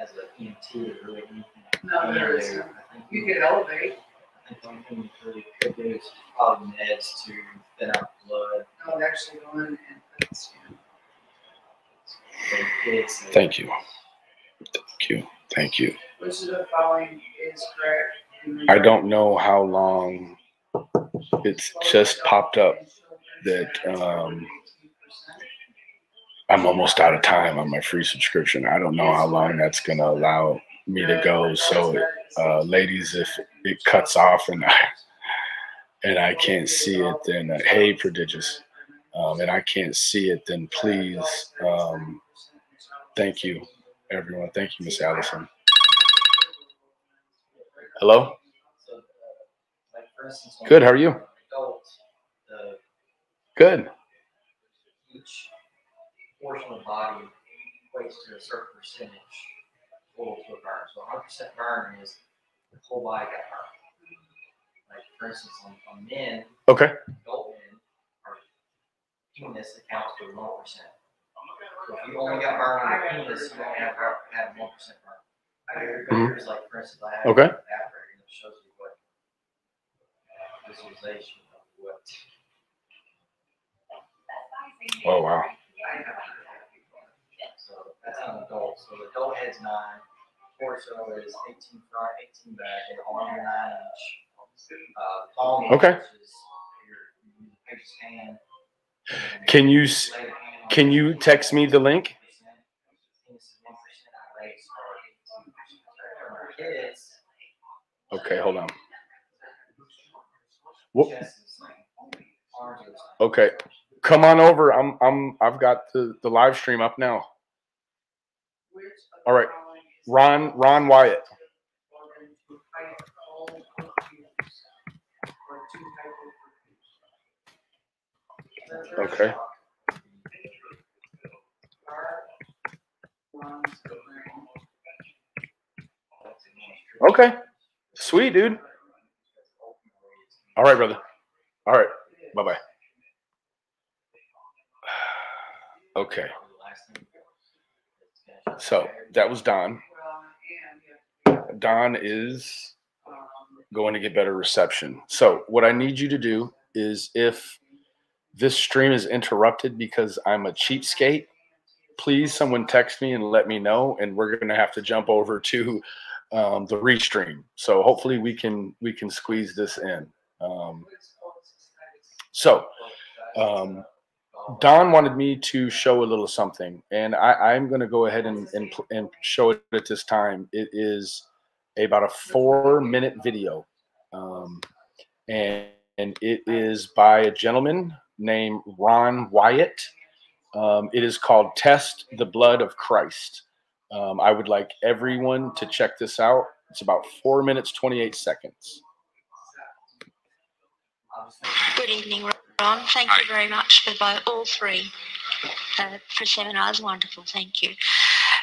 as an EMT to really anything. No, there isn't. You could elevate. I think the only thing you really could do is probably meds to thin out the blood. I would actually go in and put the skin. Thank you. Thank you. Thank you. Which of the following is correct? I don't know how long it's just popped up that I'm almost out of time on my free subscription. I don't know how long that's going to allow me to go. So, ladies, if it cuts off and I can't see it, then hey, prodigious, and I can't see it, then please, thank you, everyone. Thank you, Miss Allison. Hello. Good. How are you? Good. Each portion of the body equates to a certain percentage total to a burn. So 100% burn is the whole body got burned. Like for instance, on men, okay, adult men, our penis accounts for 1%. So if you only got burned on your penis, you only have 1% burn. Here's like for instance, I have okay. after it shows you what visualization of what. Oh wow. So that's an adult. So the adult head's 9, torso is 18 front, 18 back, and arm 9 each. Palm okay. Is your hand. Can you text me the link? Okay, hold on. What? Okay. Come on over. I've got the live stream up now. All right. Ron Wyatt. Okay. Okay. Sweet, dude. All right, brother. All right. Bye-bye. Okay. So that was Don. Don is going to get better reception. So what I need you to do is, if this stream is interrupted because I'm a cheapskate, please someone text me and let me know, and we're going to have to jump over to the restream. So hopefully we can squeeze this in. Don wanted me to show a little something, and I'm going to go ahead and show it at this time. It is about a 4-minute video, and it is by a gentleman named Ron Wyatt. It is called "Test the Blood of Christ." I would like everyone to check this out. It's about 4 minutes, 28 seconds. Good evening, Ron. Thank you very much for all three for seminars. Wonderful, thank you.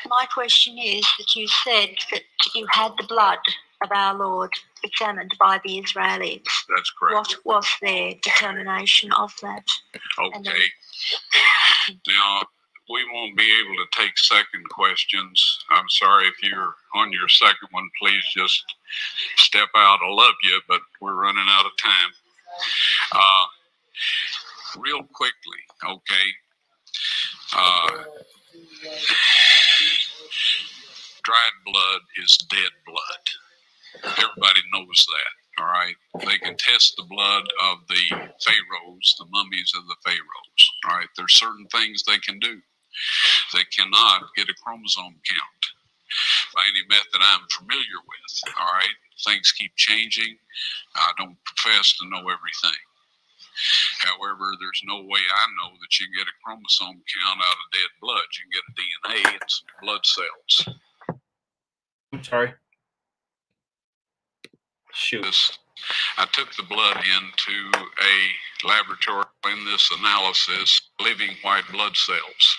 My question is that you said that you had the blood of our Lord examined by the Israelis. That's correct. What was their determination of that? Okay. Now, we won't be able to take second questions. I'm sorry if you're on your second one. Please just step out. I love you, but we're running out of time. Real quickly, okay. Dried blood is dead blood. Everybody knows that, all right? They can test the blood of the pharaohs, the mummies of the pharaohs, all right? There's certain things they can do. They cannot get a chromosome count by any method I'm familiar with, all right? Things keep changing. I don't profess to know everything. However, there's no way I know that you can get a chromosome count out of dead blood. You can get a DNA and some blood cells. I'm sorry. Shoot. I took the blood into a laboratory in this analysis, living white blood cells.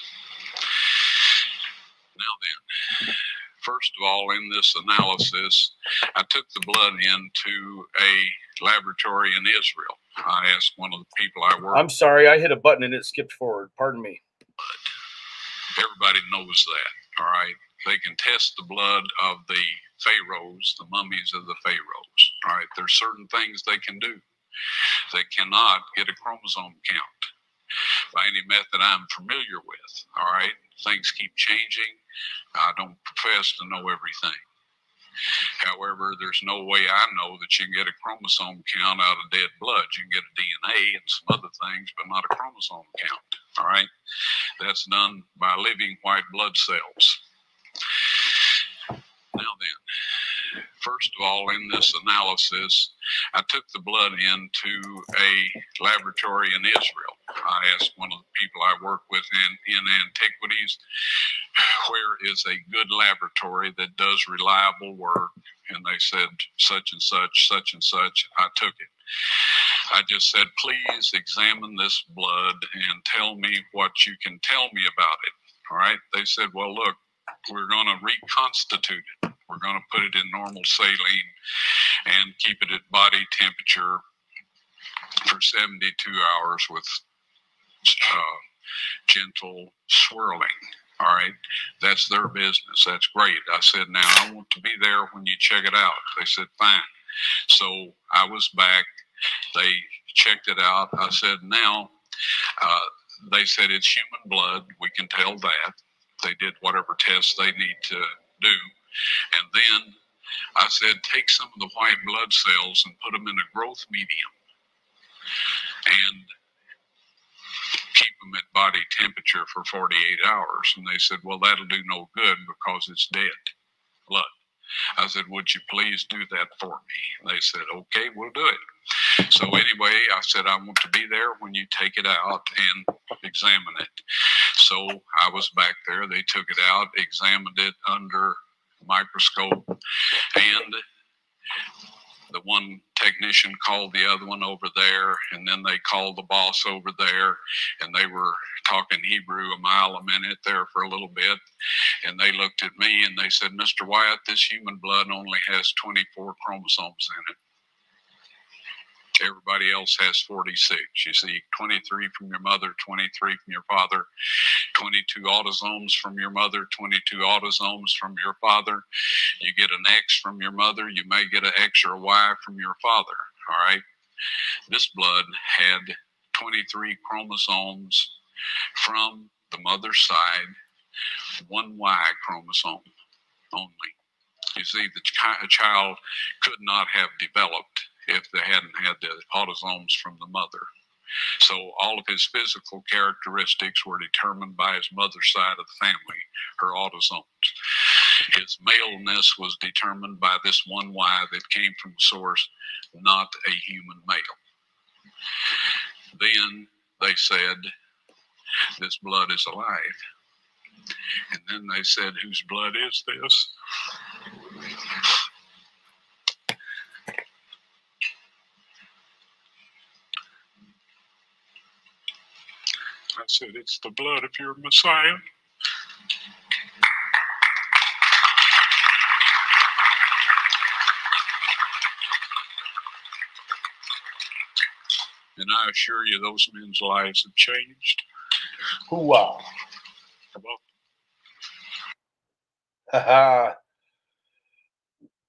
Now then, first of all, in this analysis, I took the blood into a laboratory in Israel. I asked one of the people I work with. I'm sorry, I hit a button and it skipped forward. Pardon me. Everybody knows that, all right? They can test the blood of the pharaohs, the mummies of the pharaohs, all right? There's certain things they can do. They cannot get a chromosome count by any method I'm familiar with, all right? Things keep changing. I don't profess to know everything. However, there's no way I know that you can get a chromosome count out of dead blood. You can get a DNA and some other things, but not a chromosome count, all right? That's done by living white blood cells. Now then, first of all, in this analysis, I took the blood into a laboratory in Israel. I asked one of the people I work with in antiquities, where is a good laboratory that does reliable work? And they said, such and such, such and such. I took it. I just said, please examine this blood and tell me what you can tell me about it. All right. They said, well, look, we're going to reconstitute it. We're going to put it in normal saline and keep it at body temperature for 72 hours with gentle swirling. All right. That's their business. That's great. I said, now I want to be there when you check it out. They said, fine. So I was back. They checked it out. I said, now, they said it's human blood. We can tell that. They did whatever tests they need to do. And then I said, take some of the white blood cells and put them in a growth medium and keep them at body temperature for 48 hours. And they said, well, that'll do no good because it's dead blood. I said, would you please do that for me? And they said, okay, we'll do it. So anyway, I said, I want to be there when you take it out and examine it. So I was back there. They took it out, examined it under a microscope, and the one technician called the other one over there, and then they called the boss over there, and they were talking Hebrew a mile a minute there for a little bit. And they looked at me and they said, Mr. Wyatt, this human blood only has 24 chromosomes in it. Everybody else has 46. You see, 23 from your mother, 23 from your father, 22 autosomes from your mother, 22 autosomes from your father. You get an X from your mother, you may get an X or a Y from your father, all right? This blood had 23 chromosomes from the mother's side, one Y chromosome only. You see, a child could not have developed if they hadn't had the autosomes from the mother. So all of his physical characteristics were determined by his mother's side of the family, her autosomes. His maleness was determined by this one Y that came from the source, not a human male. Then they said, this blood is alive. And then they said, whose blood is this? I said, it's the blood of your Messiah. And I assure you, those men's lives have changed. Wow.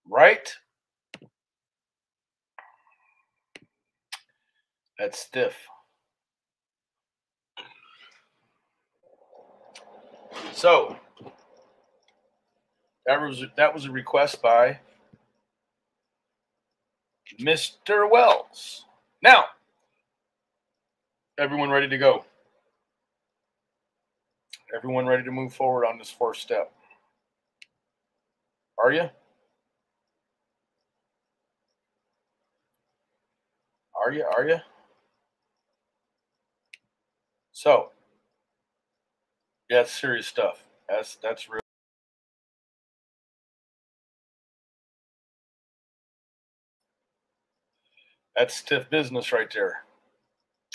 Right? That's stiff. So that was a request by Mr. Wells. Now, everyone ready to go? Everyone ready to move forward on this fourth step? Are you? Are you? Are you? So, yeah, it's serious stuff. That's real. That's stiff business right there.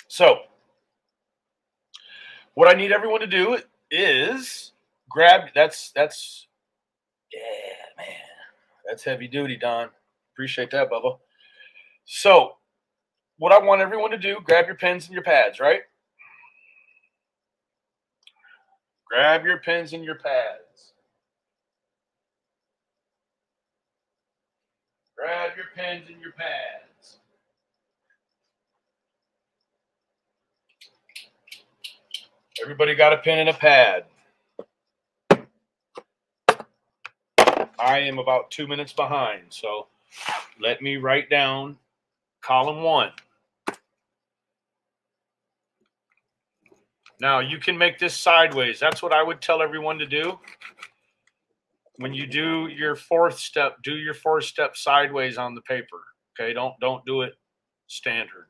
So, what I need everyone to do is grab. That's yeah, man. That's heavy duty, Don. Appreciate that, Bubba. So, what I want everyone to do, grab your pens and your pads, right? Grab your pens and your pads. Grab your pens and your pads. Everybody got a pen and a pad. I am about 2 minutes behind, so let me write down column 1. Now, you can make this sideways. That's what I would tell everyone to do. When you do your 4th step, do your 4th step sideways on the paper. Okay, don't do it standard.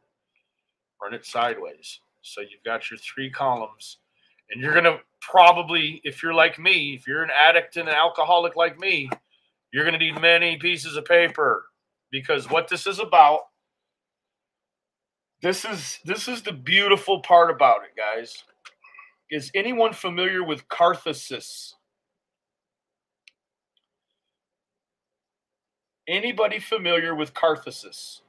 Run it sideways. So you've got your 3 columns. And you're going to probably, if you're like me, if you're an addict and an alcoholic like me, you're going to need many pieces of paper. Because what this is about, this is the beautiful part about it, guys. Is anyone familiar with catharsis? Anybody familiar with catharsis?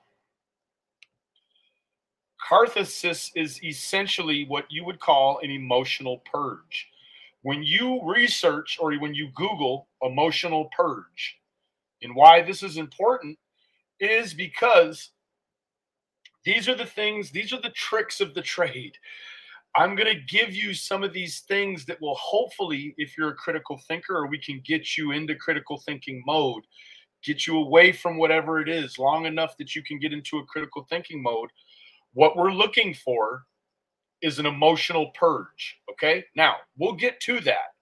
Catharsis is essentially what you would call an emotional purge. When you research or when you Google emotional purge, and why this is important is because these are the things, these are the tricks of the trade. I'm going to give you some of these things that will hopefully, if you're a critical thinker, or we can get you into critical thinking mode, get you away from whatever it is long enough that you can get into a critical thinking mode. What we're looking for is an emotional purge. Okay. Now we'll get to that,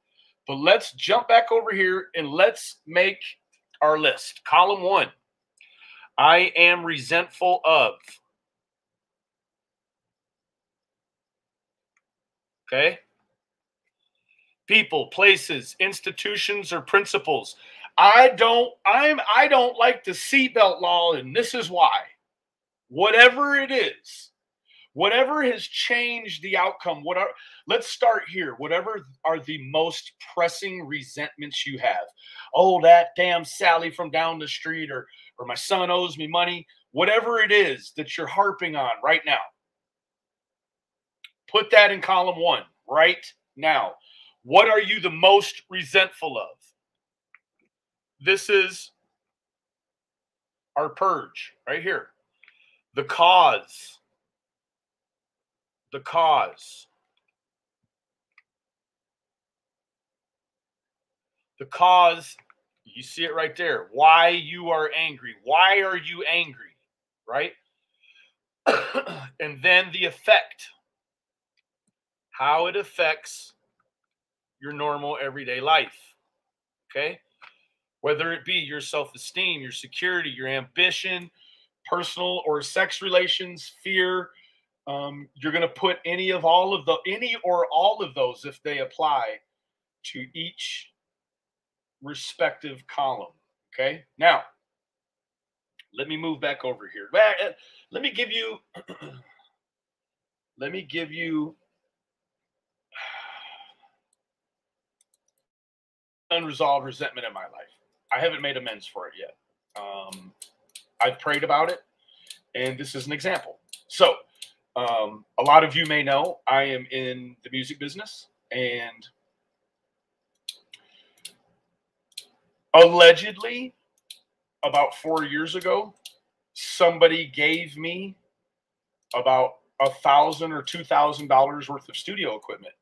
but let's jump back over here and let's make our list. Column 1, I am resentful of. Okay. People, places, institutions, or principles. I don't like the seatbelt law, and this is why. Whatever it is, whatever has changed the outcome, let's start here. Whatever are the most pressing resentments you have. Oh, that damn Sally from down the street, or my son owes me money. Whatever it is that you're harping on right now. Put that in column 1 right now. What are you the most resentful of? This is our purge right here. The cause. The cause. The cause, you see it right there. Why you are angry. Why are you angry? Right? And then the effect. How it affects your normal everyday life. Okay? Whether it be your self-esteem, your security, your ambition, personal or sex relations, fear, you're going to put any or all of those, if they apply, to each respective column. Okay? Now, let me move back over here. Let me give you unresolved resentment in my life. I haven't made amends for it yet. I've prayed about it, and this is an example. So, a lot of you may know I am in the music business, and allegedly, about 4 years ago, somebody gave me about $1,000 or $2,000 worth of studio equipment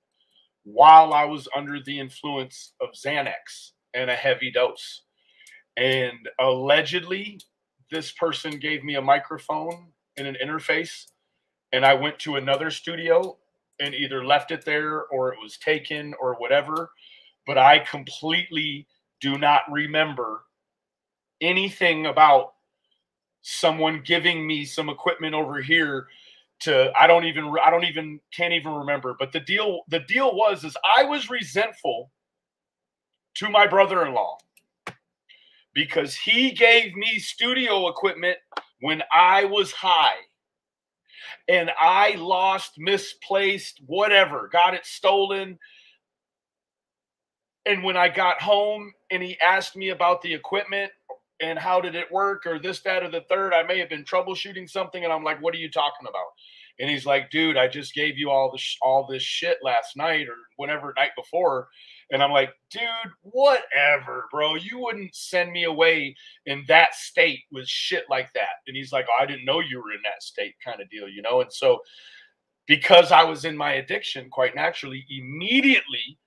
while I was under the influence of Xanax and a heavy dose. And allegedly, this person gave me a microphone and an interface, and I went to another studio and either left it there or it was taken or whatever. But I completely do not remember anything about someone giving me some equipment over here to, can't even remember. But the deal was I was resentful to my brother-in-law because he gave me studio equipment when I was high, and I lost, misplaced, whatever, got it stolen. And when I got home and he asked me about the equipment and how did it work or this, that, or the third, I may have been troubleshooting something. And I'm like, what are you talking about? And he's like, dude, I just gave you all this shit last night or whatever night before. And I'm like, dude, whatever, bro. You wouldn't send me away in that state with shit like that. And he's like, oh, I didn't know you were in that state, kind of deal, you know? And so because I was in my addiction, quite naturally, immediately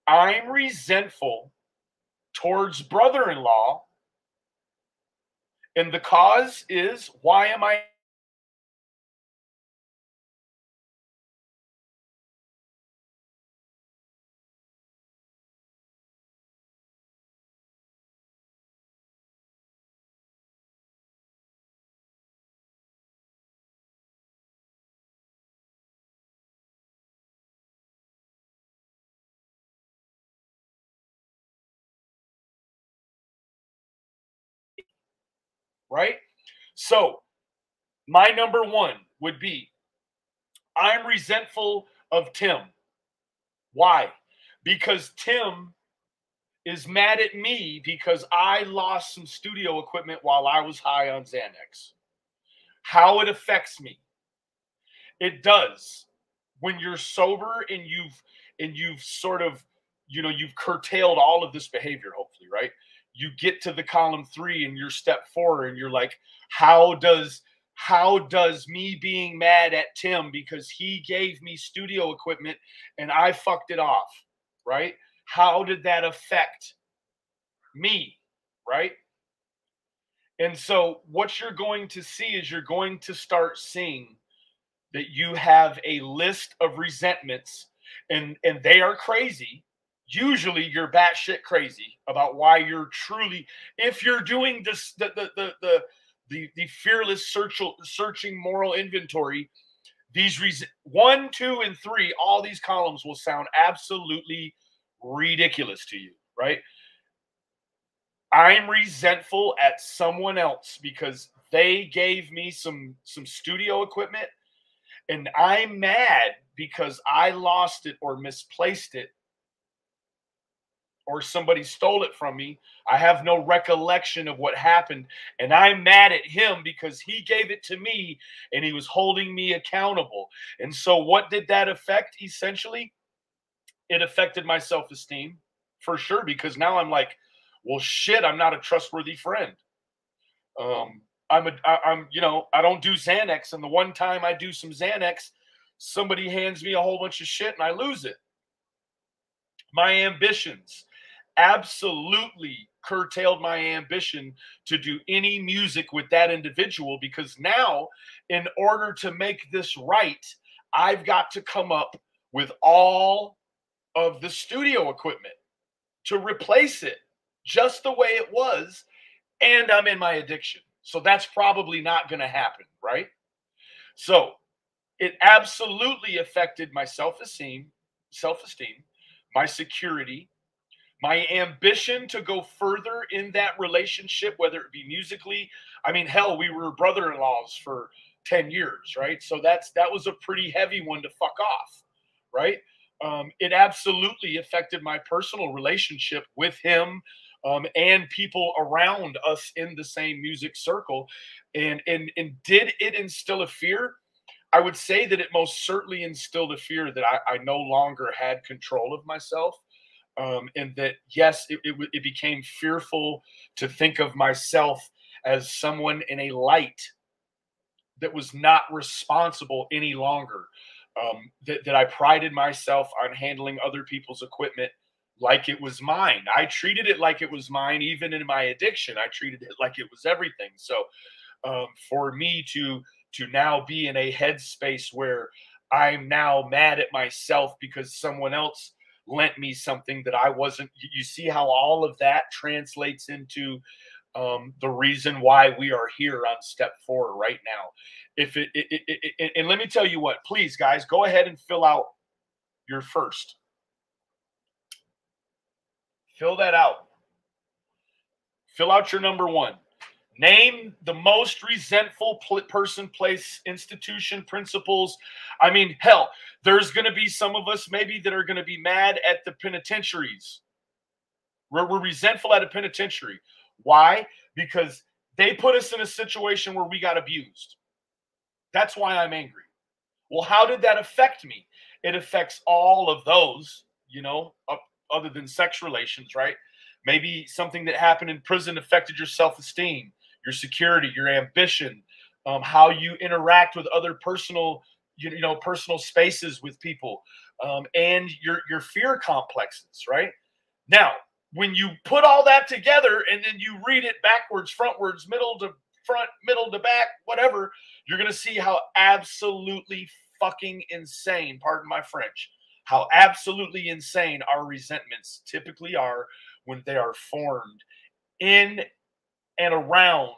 I'm resentful towards brother-in-law. And the cause is, why am I right? So my number one would be, I'm resentful of Tim. Why? Because Tim is mad at me because I lost some studio equipment while I was high on Xanax. How it affects me. It does. When you're sober and you've sort of, you've curtailed all of this behavior, hopefully, right? You get to the column 3 and you're step 4 and you're like, how does me being mad at Tim because he gave me studio equipment and I fucked it off, right? How did that affect me, right? And so what you're going to see is you're going to start seeing that you have a list of resentments, and they are crazy. Usually you're batshit crazy about why you're truly, if you're doing this, the fearless searching moral inventory, these 1, 2, and 3, all these columns will sound absolutely ridiculous to you, right? I'm resentful at someone else because they gave me some studio equipment, and I'm mad because I lost it or misplaced it or somebody stole it from me. I have no recollection of what happened, and I'm mad at him because he gave it to me and he was holding me accountable. And so what did that affect? Essentially, it affected my self-esteem for sure, because now I'm like, well, shit, I'm not a trustworthy friend. I don't do Xanax, and the one time I do some Xanax, somebody hands me a whole bunch of shit and I lose it. My ambitions absolutely curtailed my ambition to do any music with that individual, because now, in order to make this right, I've got to come up with all of the studio equipment to replace it just the way it was, and I'm in my addiction. So that's probably not going to happen, right? So it absolutely affected my self-esteem, my security, my ambition to go further in that relationship, whether it be musically. I mean, hell, we were brother-in-laws for 10 years, right? So that was a pretty heavy one to fuck off, right? It absolutely affected my personal relationship with him, and people around us in the same music circle. And did it instill a fear? I would say that it most certainly instilled a fear that I no longer had control of myself. And that, yes, it became fearful to think of myself as someone in a light that was not responsible any longer. That I prided myself on handling other people's equipment like it was mine. I treated it like it was mine. Even in my addiction, I treated it like it was everything. So for me to now be in a headspace where I'm now mad at myself because someone else lent me something that I wasn't, you see how all of that translates into the reason why we are here on step 4 right now. And let me tell you what, please guys, go ahead and fill out your first. Fill that out. Fill out your number 1. Name the most resentful person, place, institution, principles. I mean, hell, there's going to be some of us maybe that are going to be mad at the penitentiaries. We're resentful at a penitentiary. Why? Because they put us in a situation where we got abused. That's why I'm angry. Well, how did that affect me? It affects all of those, you know, other than sex relations, right? Maybe something that happened in prison affected your self-esteem, your security, your ambition, how you interact with other personal, personal spaces with people, and your fear complexes, right? Now, when you put all that together and then you read it backwards, frontwards, middle to front, middle to back, whatever, you're going to see how absolutely fucking insane, pardon my French, how absolutely insane our resentments typically are when they are formed in and around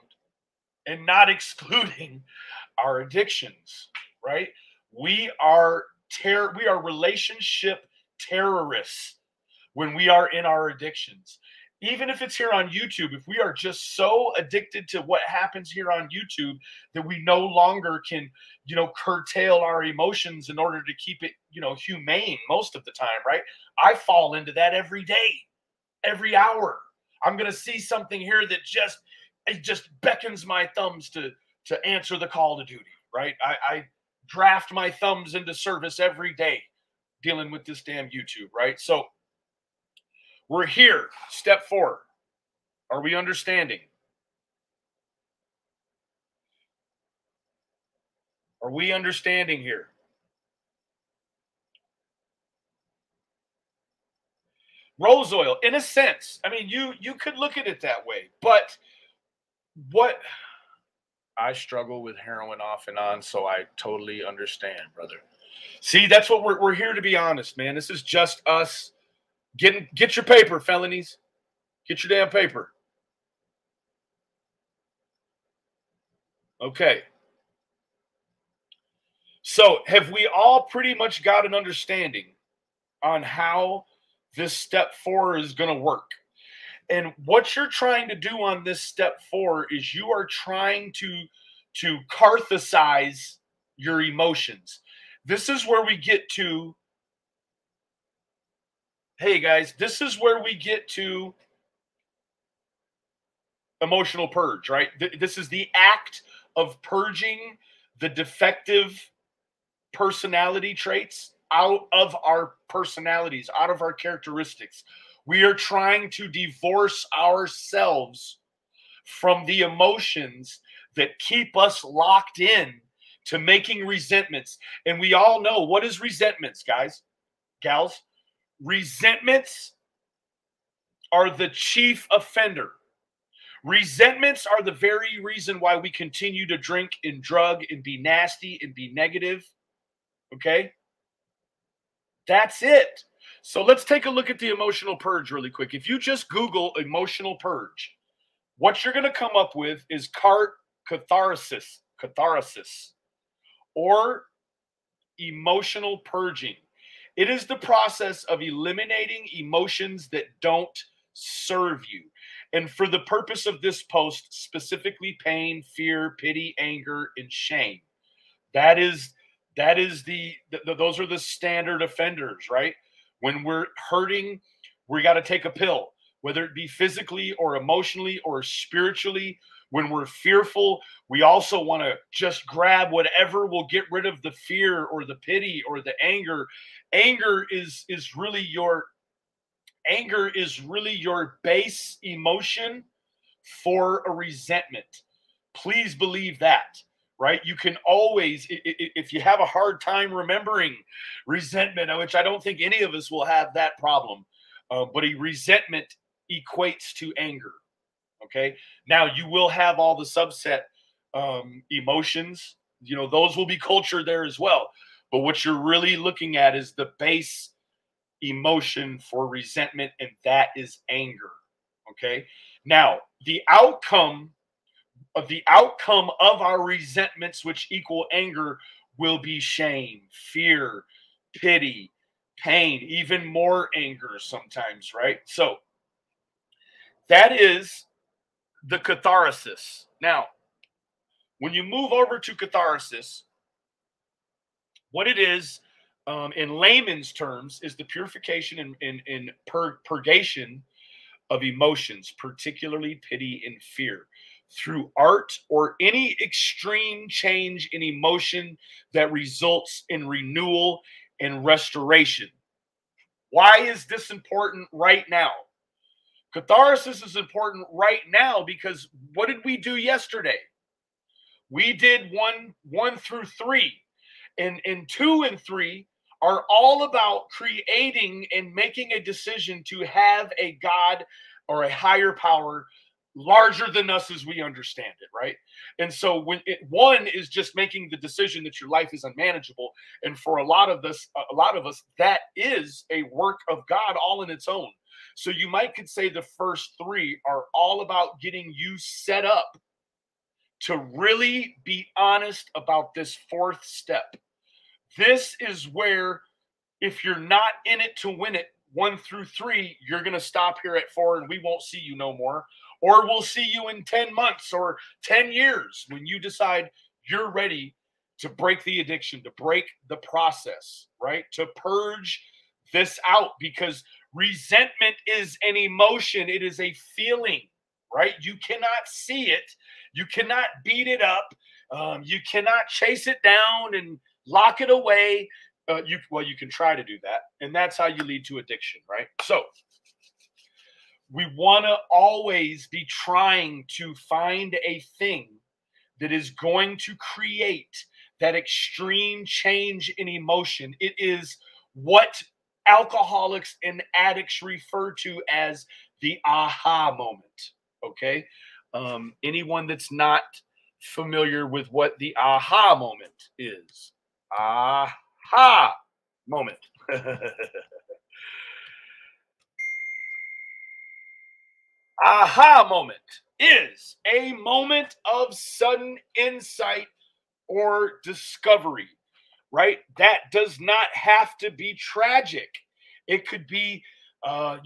and not excluding our addictions, right? We are relationship terrorists when we are in our addictions. Even if it's here on YouTube, if we are just so addicted to what happens here on YouTube that we no longer can, curtail our emotions in order to keep it, humane most of the time, right? I fall into that every day, every hour. I'm going to see something here that just beckons my thumbs to answer the call to duty, right? I draft my thumbs into service every day dealing with this damn YouTube, right? So we're here. Step 4. Are we understanding? Are we understanding here? Rose oil, in a sense. I mean, you could look at it that way, but what I struggle with heroin off and on, so I totally understand, brother. See, that's what we're here to be honest, man. This is just us get your paper, felonies. Get your damn paper. Okay. So, have we all pretty much got an understanding on how this step 4 is going to work? And what you're trying to do on this step 4 is you are trying to catharsize your emotions. This is where we get to, hey guys, this is where we get to emotional purge, right? This is the act of purging the defective personality traits out of our personalities, out of our characteristics. We are trying to divorce ourselves from the emotions that keep us locked in to making resentments. And we all know, what is resentments, guys, gals? Resentments are the chief offender. Resentments are the very reason why we continue to drink and drug and be nasty and be negative. Okay? That's it. So let's take a look at the emotional purge really quick. If you just Google emotional purge, what you're going to come up with is catharsis, or emotional purging. It is the process of eliminating emotions that don't serve you. And for the purpose of this post, specifically pain, fear, pity, anger, and shame. Those are the standard offenders, right? When we're hurting, we got to take a pill, whether it be physically or emotionally or spiritually. When we're fearful, we also want to just grab whatever will get rid of the fear or the pity or the anger. Anger is really your base emotion for a resentment. Please believe that, right? You can always, if you have a hard time remembering resentment, which I don't think any of us will have that problem, but a resentment equates to anger. Okay. Now you will have all the subset emotions. Those will be cultured there as well. But what you're really looking at is the base emotion for resentment, and that is anger. Okay. Now the outcome of our resentments, which equal anger, will be shame, fear, pity, pain, even more anger sometimes, right? So that is the catharsis. Now, when you move over to catharsis, what it is, in layman's terms, is the purification and purgation of emotions, particularly pity and fear. through art or any extreme change in emotion that results in renewal and restoration. Why is this important right now? Catharsis is important right now because what did we do yesterday? We did 1 through 3, and 2 and 3 are all about creating and making a decision to have a God or a higher power larger than us as we understand it, right? And so when 1 is just making the decision that your life is unmanageable, and for a lot of us, that is a work of God all in its own. So you could say the first 3 are all about getting you set up to really be honest about this 4th step. This is where, if you're not in it to win it, 1 through 3, you're going to stop here at 4 and we won't see you no more. Or we'll see you in 10 months or 10 years when you decide you're ready to break the addiction, to break the process, right? To purge this out, because resentment is an emotion. It is a feeling, right? You cannot see it. You cannot beat it up. You cannot chase it down and lock it away. You can try to do that, and that's how you lead to addiction, right? So we want to always be trying to find a thing that is going to create that extreme change in emotion. It is what alcoholics and addicts refer to as the aha moment, okay? Anyone that's not familiar with what the aha moment is, aha moment. Aha moment is a moment of sudden insight or discovery, right? That does not have to be tragic. It could be, a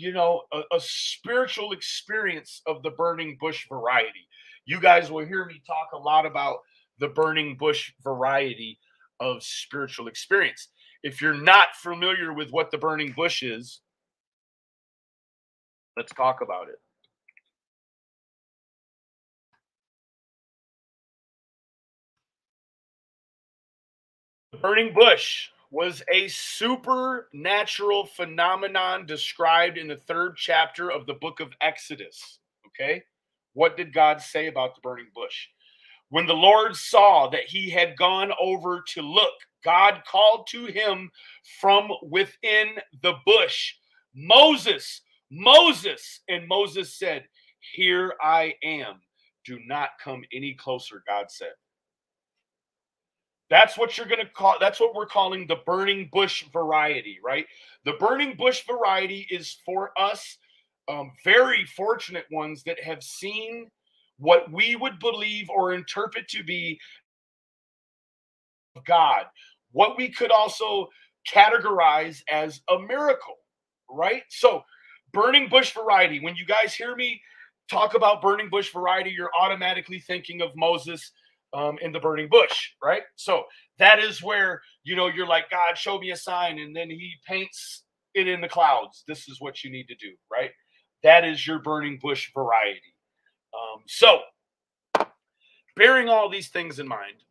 spiritual experience of the burning bush variety. You guys will hear me talk a lot about the burning bush variety of spiritual experience. If you're not familiar with what the burning bush is, let's talk about it. The burning bush was a supernatural phenomenon described in the 3rd chapter of the book of Exodus. Okay? What did God say about the burning bush? When the Lord saw that he had gone over to look, God called to him from within the bush, Moses, Moses. And Moses said, "Here I am. Do not come any closer," God said. That's what you're going to call, that's what we're calling the burning bush variety, right? The burning bush variety is for us, very fortunate ones that have seen what we would believe or interpret to be God, what we could also categorize as a miracle, right? So, burning bush variety, when you guys hear me talk about burning bush variety, you're automatically thinking of Moses in the burning bush, right? So that is where, you're like, God, show me a sign. And then he paints it in the clouds. This is what you need to do, right? That is your burning bush variety. So bearing all these things in mind,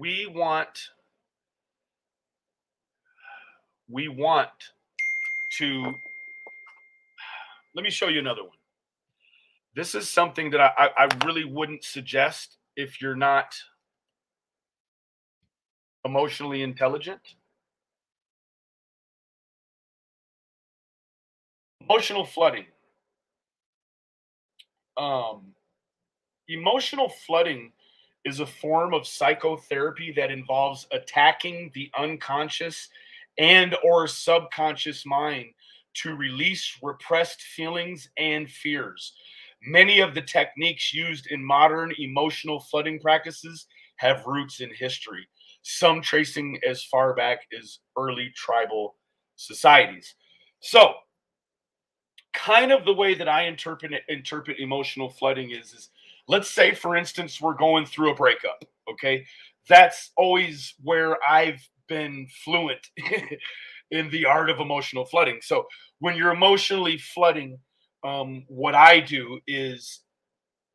we want to, let me show you another one. This is something that I really wouldn't suggest if you're not emotionally intelligent. Emotional flooding. Emotional flooding is a form of psychotherapy that involves attacking the unconscious and or subconscious mind to release repressed feelings and fears. Many of the techniques used in modern emotional flooding practices have roots in history, some tracing as far back as early tribal societies. So, kind of the way that I interpret emotional flooding is let's say, for instance, we're going through a breakup, okay? That's always where I've been fluent in the art of emotional flooding. So when you're emotionally flooding, what I do is,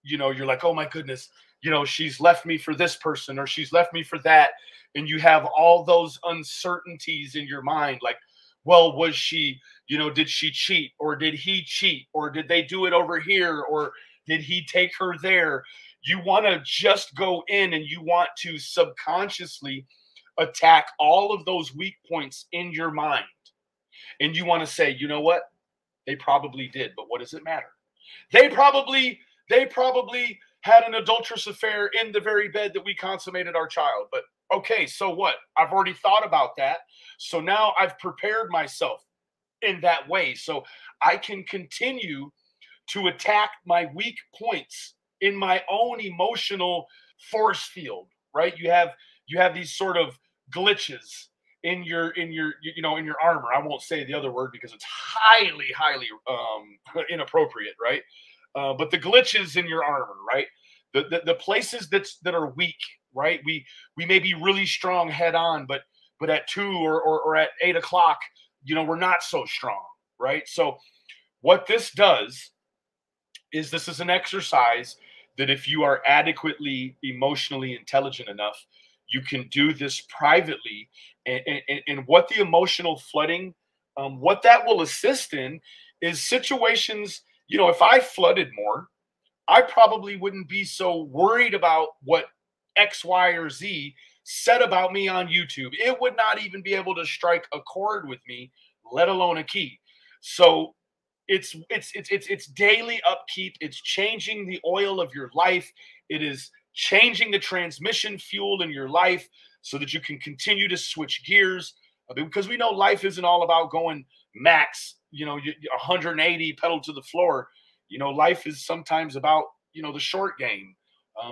you're like, oh my goodness, she's left me for this person or she's left me for that. And you have all those uncertainties in your mind. Like, well, was she, did she cheat or did he cheat or did they do it over here or did he take her there? You want to just go in and you want to subconsciously attack all of those weak points in your mind. And you want to say, you know what? They probably did, but what does it matter? They probably had an adulterous affair in the very bed that we consummated our child. But okay, so what? I've already thought about that. So now I've prepared myself in that way. So I can continue to attack my weak points in my own emotional force field, right? You have these sort of glitches in your armor. I won't say the other word because it's highly inappropriate, right? But the glitches in your armor, right? The places that are weak, right? We may be really strong head on, but at 2 or at 8 o'clock, we're not so strong, right? So what this does is this is an exercise that if you are adequately emotionally intelligent enough, you can do this privately. And what the emotional flooding, what that will assist in is situations, if I flooded more, I probably wouldn't be so worried about what X, Y, or Z said about me on YouTube. It would not even be able to strike a chord with me, let alone a key. So it's daily upkeep. It's changing the oil of your life. It is changing the transmission fuel in your life so that you can continue to switch gears, because we know life isn't all about going max, 180 pedal to the floor. Life is sometimes about, the short game.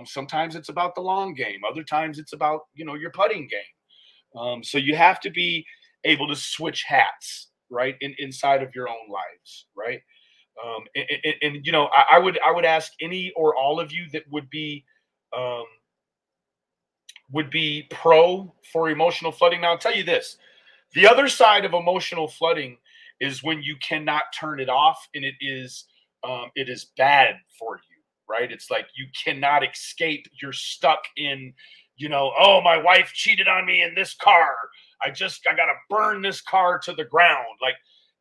Sometimes it's about the long game. Other times it's about, your putting game. So you have to be able to switch hats, right, inside of your own lives, right? I would ask any or all of you that would be pro for emotional flooding. Now, I'll tell you this: the other side of emotional flooding is when you cannot turn it off, and it is bad for you, right? It's like you cannot escape. You're stuck in, oh, my wife cheated on me in this car. I gotta burn this car to the ground. Like,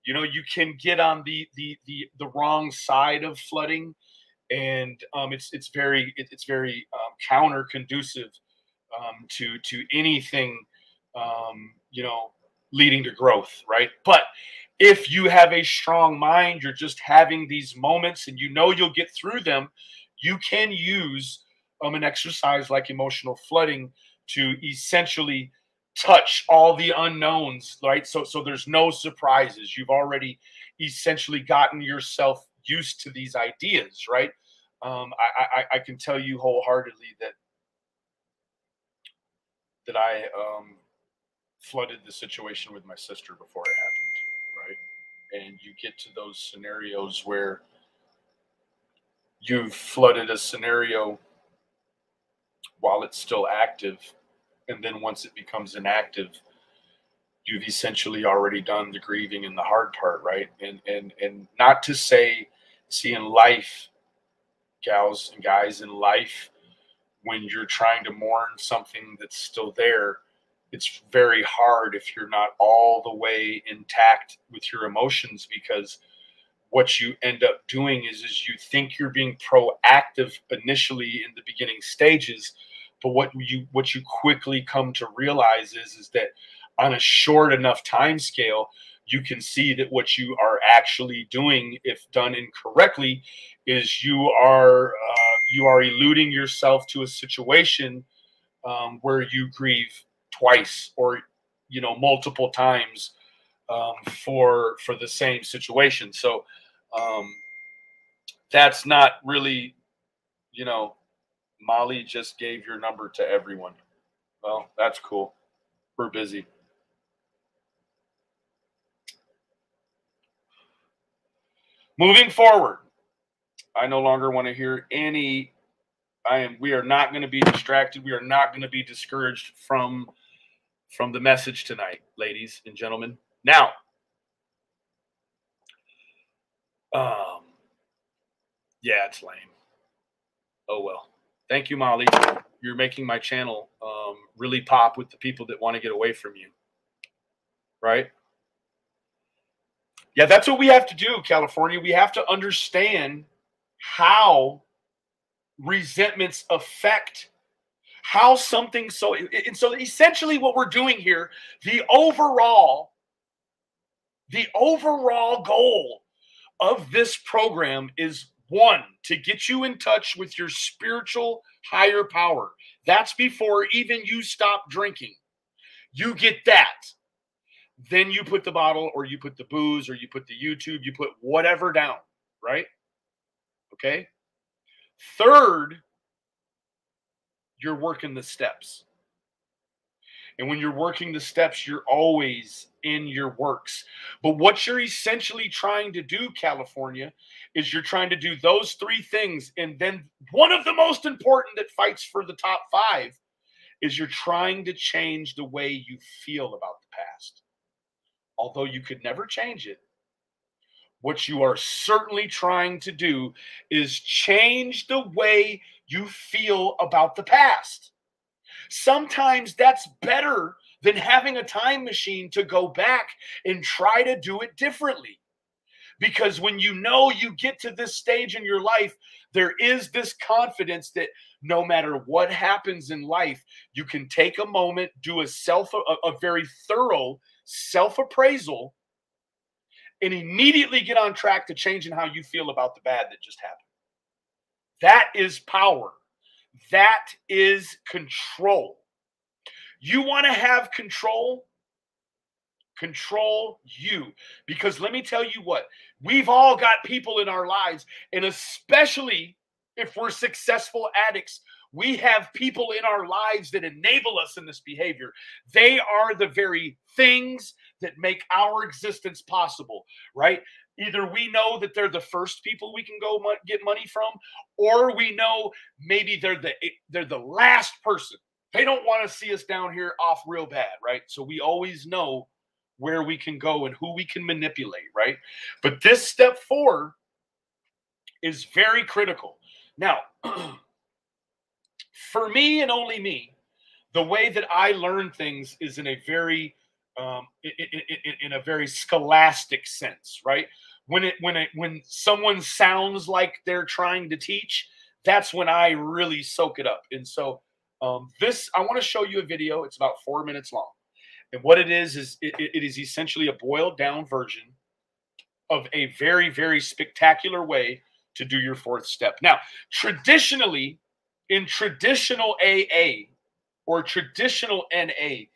you can get on the wrong side of flooding, and it's very counter conducive to anything leading to growth, right? But if you have a strong mind, you're just having these moments and you'll get through them, you can use an exercise like emotional flooding to essentially touch all the unknowns, right? So there's no surprises. You've already essentially gotten yourself used to these ideas, right? I can tell you wholeheartedly that I flooded the situation with my sister before it happened, right? And you get to those scenarios where you've flooded a scenario while it's still active, and then once it becomes inactive, you've essentially already done the grieving and the hard part, right? And not to say, see, in life, gals and guys, in life, when you're trying to mourn something that's still there, it's very hard if you're not all the way intact with your emotions, because what you end up doing is you think you're being proactive initially in the beginning stages, but what you quickly come to realize is that on a short enough time scale, you can see that what you are actually doing, if done incorrectly, is you are eluding yourself to a situation where you grieve twice or multiple times for the same situation. So that's not really, Molly just gave your number to everyone. Well, that's cool. We're busy. Moving forward, I no longer want to hear any. We are not going to be distracted. We are not going to be discouraged from the message tonight, ladies and gentlemen. Now, Yeah, it's lame. Oh, well. Thank you, Molly. You're making my channel really pop with the people that want to get away from you. Right? Yeah, that's what we have to do, California. We have to understand how resentments affect how something and so essentially what we're doing here, the overall goal of this program is, one, to get you in touch with your spiritual higher power. That's before even you stop drinking. You get that. Then you put the bottle, or you put the booze, or you put the YouTube, you put whatever down, right? Okay? Third, you're working the steps. And when you're working the steps, you're always in your works. But what you're essentially trying to do, California, is you're trying to do those three things. And then one of the most important that fights for the top 5 is you're trying to change the way you feel about the past. Although you could never change it, what you are certainly trying to do is change the way you feel about the past. Sometimes that's better than having a time machine to go back and try to do it differently. Because when you know you get to this stage in your life, there is this confidence that no matter what happens in life, you can take a moment, do a very thorough self-appraisal, and immediately get on track to changing how you feel about the bad that just happened. That is power. That is control. You want to have control? Control you. Because let me tell you what, we've all got people in our lives, and especially if we're successful addicts, we have people in our lives that enable us in this behavior. They are the very things that make our existence possible, right? Either we know that they're the first people we can go get money from, or we know maybe they're the last person. They don't want to see us down here off real bad, right? So we always know where we can go and who we can manipulate, right? But this step 4 is very critical. Now, for me and only me, the way that I learn things is in a very scholastic sense, right? When someone sounds like they're trying to teach, that's when I really soak it up. And so I want to show you a video. It's about 4 minutes long. And what it is it is essentially a boiled down version of a very, very spectacular way to do your 4th step. Now, traditionally, in traditional AA or traditional NA,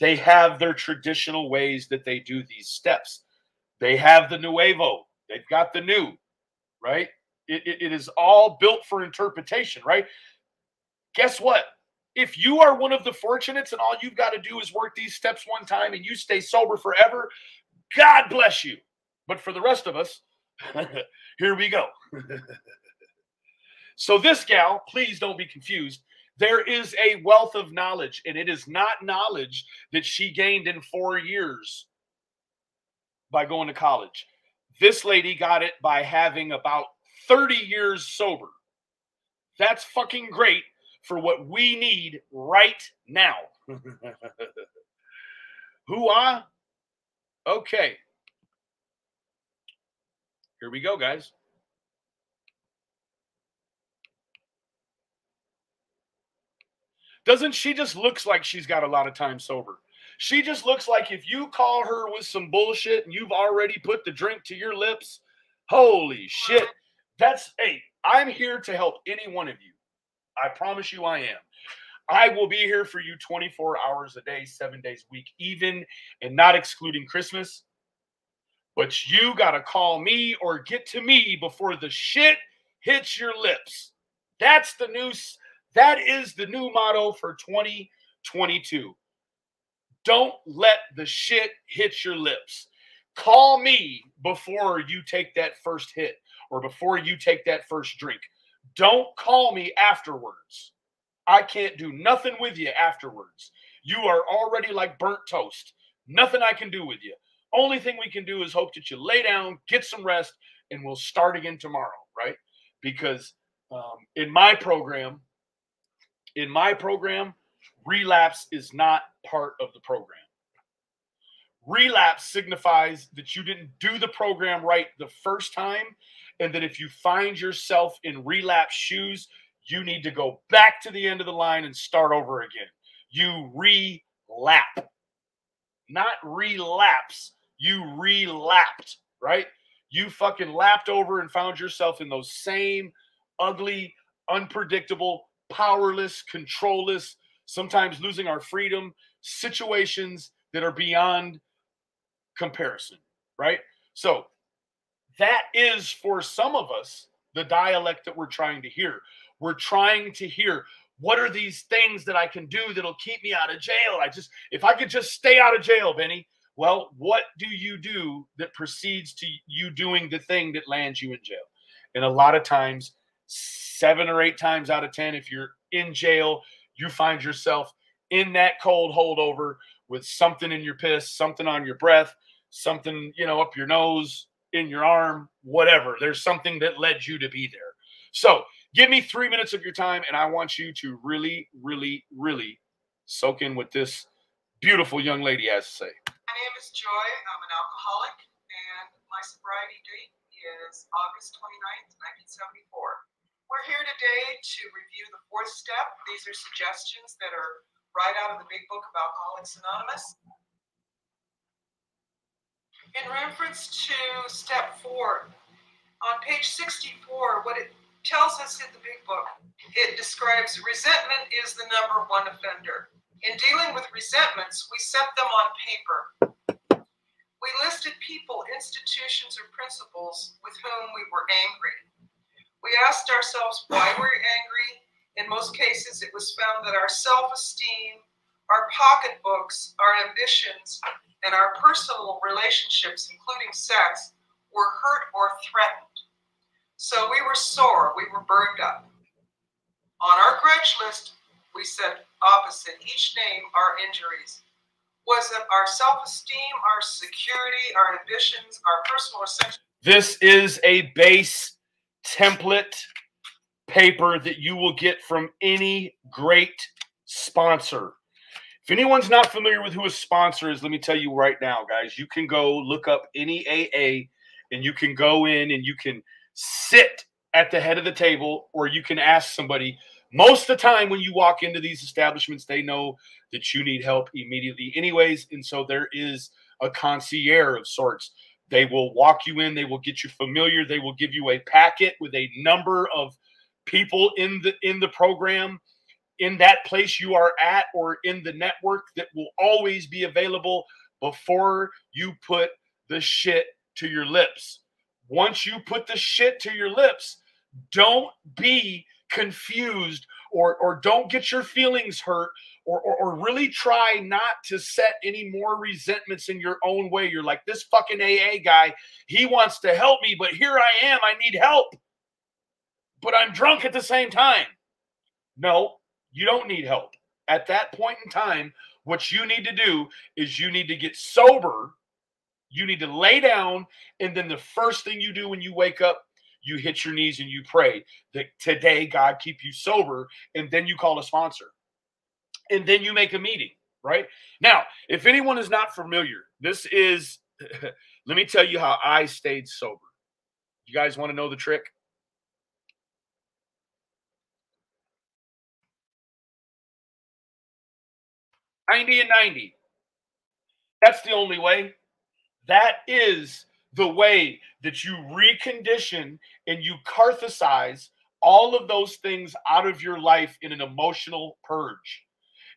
they have their traditional ways that they do these steps. They have the nuevo. They've got the new, right? It is all built for interpretation, right? Guess what? If you are one of the fortunates and all you've got to do is work these steps one time and you stay sober forever, God bless you. But for the rest of us, here we go. So this gal, please don't be confused. There is a wealth of knowledge, and it is not knowledge that she gained in 4 years by going to college. This lady got it by having about 30 years sober. That's fucking great for what we need right now. Hoo-ah? Okay. Here we go, guys. Doesn't she just looks like she's got a lot of time sober? She just looks like if you call her with some bullshit and you've already put the drink to your lips, holy shit. Hey, I'm here to help any one of you. I promise you I am. I will be here for you 24 hours a day, 7 days a week, even and not excluding Christmas. But you got to call me or get to me before the shit hits your lips. That is the new motto for 2022. Don't let the shit hit your lips. Call me before you take that first hit or before you take that first drink. Don't call me afterwards. I can't do nothing with you afterwards. You are already like burnt toast. Nothing I can do with you. Only thing we can do is hope that you lay down, get some rest, and we'll start again tomorrow, right? because in my program, relapse is not part of the program. Relapse signifies that you didn't do the program right the first time, and that if you find yourself in relapse shoes, you need to go back to the end of the line and start over again. You relap, not relapse. You relapped, right? You fucking lapped over and found yourself in those same ugly, unpredictable, powerless, controlless, sometimes losing our freedom situations that are beyond comparison, right? So that is, for some of us, the dialect that we're trying to hear. We're trying to hear, what are these things that I can do that'll keep me out of jail? If I could just stay out of jail, Benny. Well, what do you do that precedes to you doing the thing that lands you in jail? And a lot of times, 7 or 8 times out of 10, if you're in jail, you find yourself in that cold holdover with something in your piss, something on your breath, something, up your nose, in your arm, whatever. There's something that led you to be there. So give me 3 minutes of your time, and I want you to really, really, really soak in what this beautiful young lady has to say. My name is Joy. I'm an alcoholic, and my sobriety date is August 29th, 1974. We're here today to review the 4th step. These are suggestions that are right out of the big book of Alcoholics Anonymous. In reference to step 4, on page 64, what it tells us in the big book, it describes resentment is the #1 offender. In dealing with resentments, we set them on paper. We listed people, institutions, or principles with whom we were angry. We asked ourselves why we were angry. In most cases, it was found that our self-esteem, our pocketbooks, our ambitions, and our personal relationships, including sex, were hurt or threatened. So we were sore, we were burned up. On our grudge list, we said opposite each name our injuries. Was it our self-esteem, our security, our ambitions, our personal or sexual? This is a base template paper that you will get from any great sponsor. If anyone's not familiar with who a sponsor is, let me tell you right now, guys, you can go look up any AA, and you can go in and you can sit at the head of the table, or you can ask somebody. Most of the time when you walk into these establishments, they know that you need help immediately anyways, and so there is a concierge of sorts. They will walk you in, they will get you familiar, they will give you a packet with a number of people in the program, in that place you are at, or in the network, that will always be available before you put the shit to your lips. Once you put the shit to your lips, don't be confused, or don't get your feelings hurt, or really try not to set any more resentments in your own way. You're like, this fucking AA guy, he wants to help me, but here I am, I need help, but I'm drunk at the same time. No, you don't need help. At that point in time, what you need to do is you need to get sober. You need to lay down, and then the first thing you do when you wake up, you hit your knees and you pray that today God keep you sober, and then you call a sponsor. And then you make a meeting, right? Now, if anyone is not familiar, this is, let me tell you how I stayed sober. You guys want to know the trick? $90 and $90. That's the only way. That is the way that you recondition and you catharsize all of those things out of your life in an emotional purge.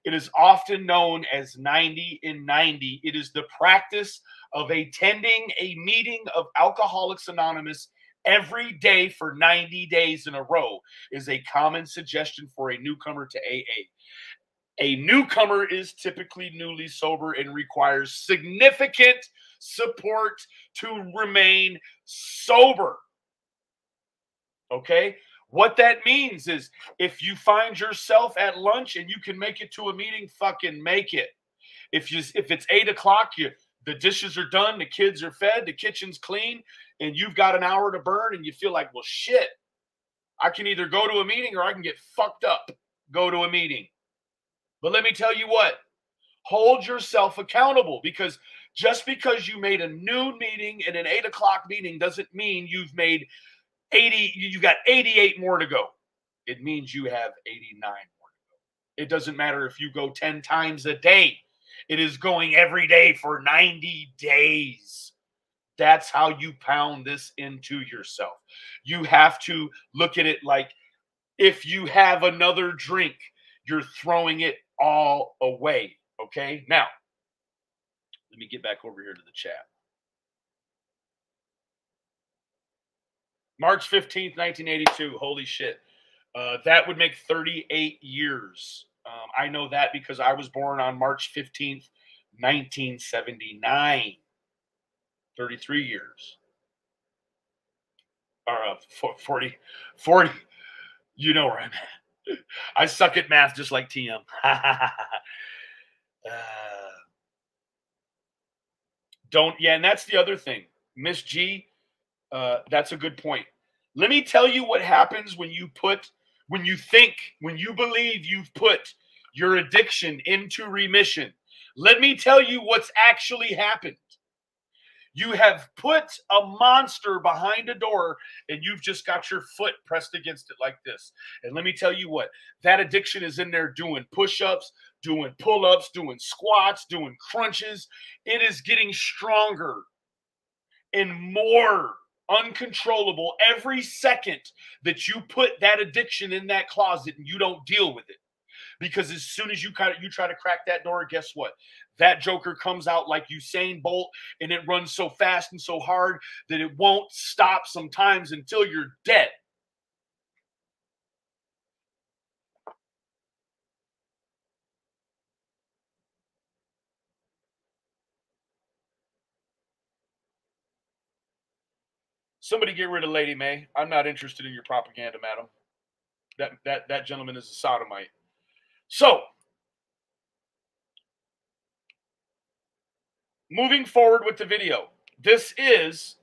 It is often known as 90 and 90. It is the practice of attending a meeting of Alcoholics Anonymous every day for 90 days in a row is a common suggestion for a newcomer to AA. A newcomer is typically newly sober and requires significant support to remain sober. Okay? What that means is if you find yourself at lunch and you can make it to a meeting, fucking make it. If it's 8 o'clock, the dishes are done, the kids are fed, the kitchen's clean, and you've got an hour to burn and you feel like, well, shit, I can either go to a meeting or I can get fucked up. Go to a meeting. But let me tell you what, hold yourself accountable, because just because you made a noon meeting and an 8 o'clock meeting doesn't mean you've made 80, you got 88 more to go. It means you have 89 more to go. It doesn't matter if you go 10 times a day. It is going every day for 90 days. That's how you pound this into yourself. You have to look at it like, if you have another drink, you're throwing it all away. Okay? Now, let me get back over here to the chat. March 15th, 1982. Holy shit. That would make 38 years. I know that because I was born on March 15th, 1979. 33 years. Or 40. You know where I'm at. I suck at math just like TM. And that's the other thing. Miss G, that's a good point. Let me tell you what happens when you believe you've put your addiction into remission. Let me tell you what's actually happened. You have put a monster behind a door and you've just got your foot pressed against it like this. And let me tell you what, that addiction is in there doing push-ups, doing pull-ups, doing squats, doing crunches. It is getting stronger and more uncontrollable every second that you put that addiction in that closet and you don't deal with it. Because as soon as you try to crack that door, guess what? That joker comes out like Usain Bolt, and it runs so fast and so hard that it won't stop sometimes until you're dead. Somebody get rid of Lady May. I'm not interested in your propaganda, madam. That gentleman is a sodomite. So, moving forward with the video, this is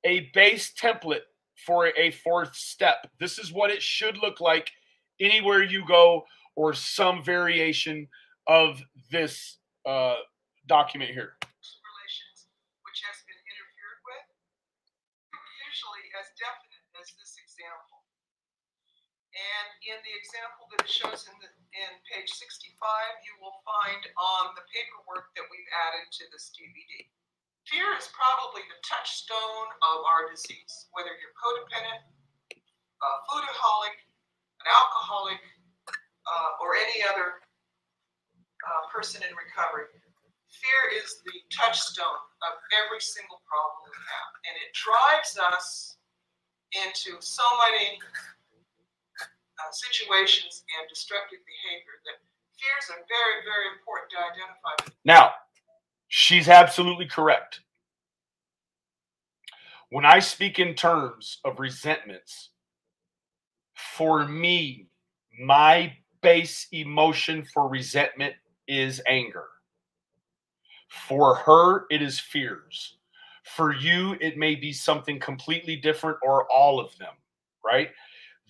a base template for a fourth step. This is what it should look like anywhere you go, or some variation of this document here. Relations which has been interfered with, usually as definite as this example. And in the example that it shows in page 65, you will find on the paperwork that we've added to this DVD. Fear is probably the touchstone of our disease, whether you're codependent, a foodaholic, an alcoholic, or any other person in recovery. Fear is the touchstone of every single problem we have, and it drives us into so many situations and destructive behavior that fears are very, very important to identify. Now, she's absolutely correct. When I speak in terms of resentments, for me, my base emotion for resentment is anger. For her, it is fears. For you, it may be something completely different or all of them, right?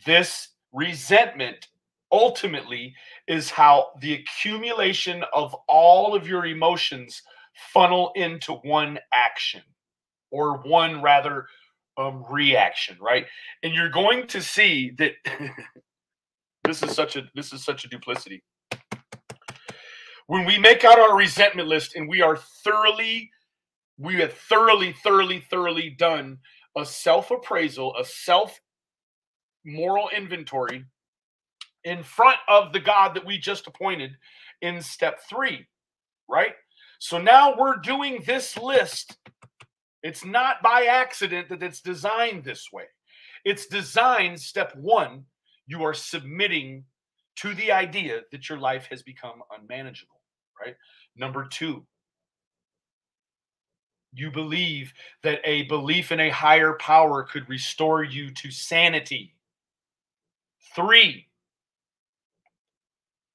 This resentment ultimately is how the accumulation of all of your emotions funnel into one action, or one rather reaction, right? And you're going to see that this is such a duplicity. When we make out our resentment list and we have thoroughly done a self-appraisal, a self-moral inventory in front of the God that we just appointed in step 3, right? So now we're doing this list. It's not by accident that it's designed this way. It's designed, step 1, you are submitting to the idea that your life has become unmanageable, right? Number 2, you believe that a belief in a higher power could restore you to sanity. 3,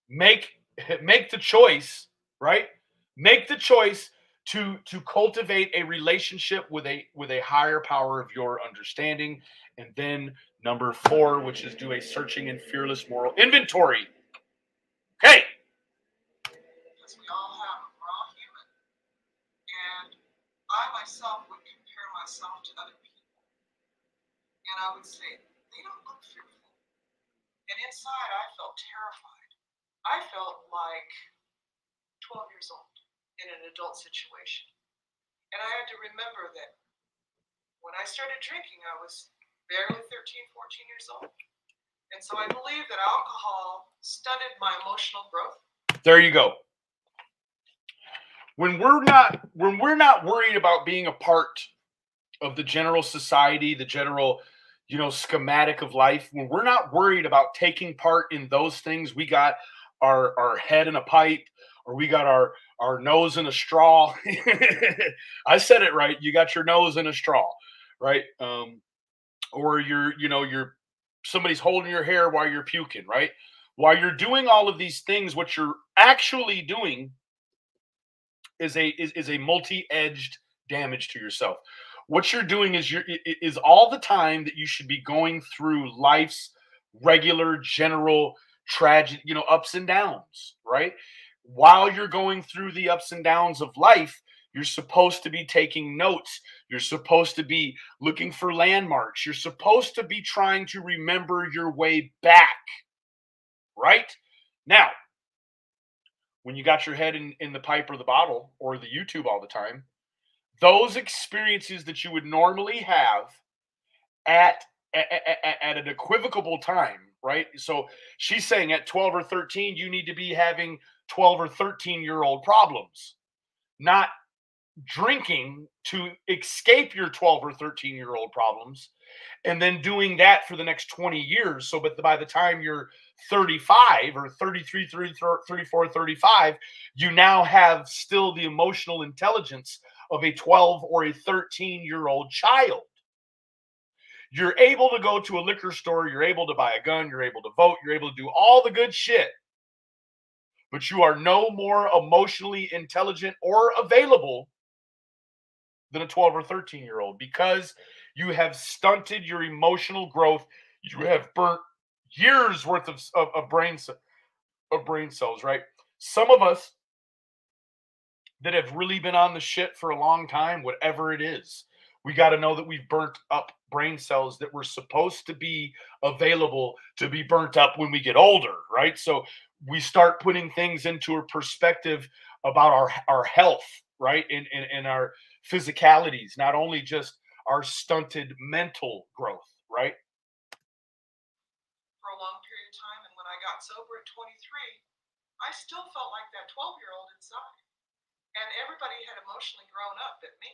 make the choice, right? Make the choice to cultivate a relationship with a higher power of your understanding. And then number 4, which is do a searching and fearless moral inventory. Okay. Because we all have, we're all human. And I myself would compare myself to other people. And I would say, they don't look fearful. And inside, I felt terrified. I felt like 12 years old in an adult situation. And I had to remember that when I started drinking, I was barely 13, 14 years old. And so I believe that alcohol stunted my emotional growth. There you go. When we're not worried about being a part of the general society, the general, schematic of life, when we're not worried about taking part in those things, we got our head in a pipe, or we got our nose in a straw. I said it right. You got your nose in a straw, right? Or you're somebody's holding your hair while you're puking, right? While you're doing all of these things, what you're actually doing is a multi-edged damage to yourself. What you're doing is all the time that you should be going through life's regular, general, tragic, ups and downs, right? While you're going through the ups and downs of life, you're supposed to be taking notes. You're supposed to be looking for landmarks. You're supposed to be trying to remember your way back, right? Now, when you got your head in the pipe or the bottle or the YouTube all the time, those experiences that you would normally have at an equivocal time, right? So she's saying at 12 or 13, you need to be having 12 or 13-year-old problems, not drinking to escape your 12 or 13-year-old problems and then doing that for the next 20 years. So, but by the time you're 35 or 33, 34, 35, you now have still the emotional intelligence of a 12 or a 13-year-old child. You're able to go to a liquor store, you're able to buy a gun, you're able to vote, you're able to do all the good shit. But you are no more emotionally intelligent or available than a 12 or 13-year-old because you have stunted your emotional growth. You have burnt years worth of brain cells, right? Some of us that have really been on the shit for a long time, whatever it is, we got to know that we've burnt up brain cells that were supposed to be available to be burnt up when we get older, right? So we start putting things into a perspective about our health, right? And our physicalities, not only just our stunted mental growth, right? For a long period of time, and when I got sober at 23, I still felt like that 12-year-old inside. And everybody had emotionally grown up but me.